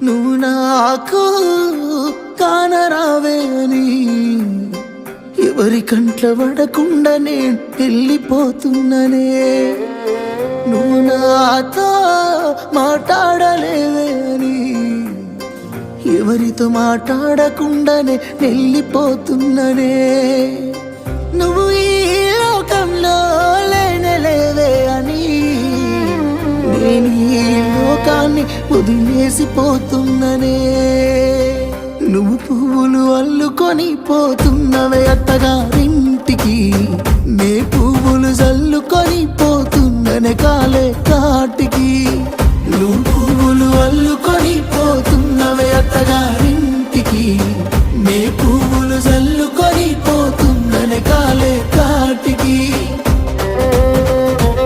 నువ్వు నాకు కానరావే అని ఎవరి కంట్ల పడకుండా నేను వెళ్ళిపోతున్ననే. నువ్వు నాతో మాట్లాడలేవే అని ఎవరితో మాట్లాడకుండానే వెళ్ళిపోతున్ననే. నువ్వు ఈ లోకంలో లేనలేవే అని నేను ఈ లోకాన్ని వదిలేసిపోతున్ననే. నువ్వు పువ్వులు అల్లుకొని పోతున్నవే అత్తగారింటికి, నే పువ్వులు జల్లుకొని పోతున్ననే కాలే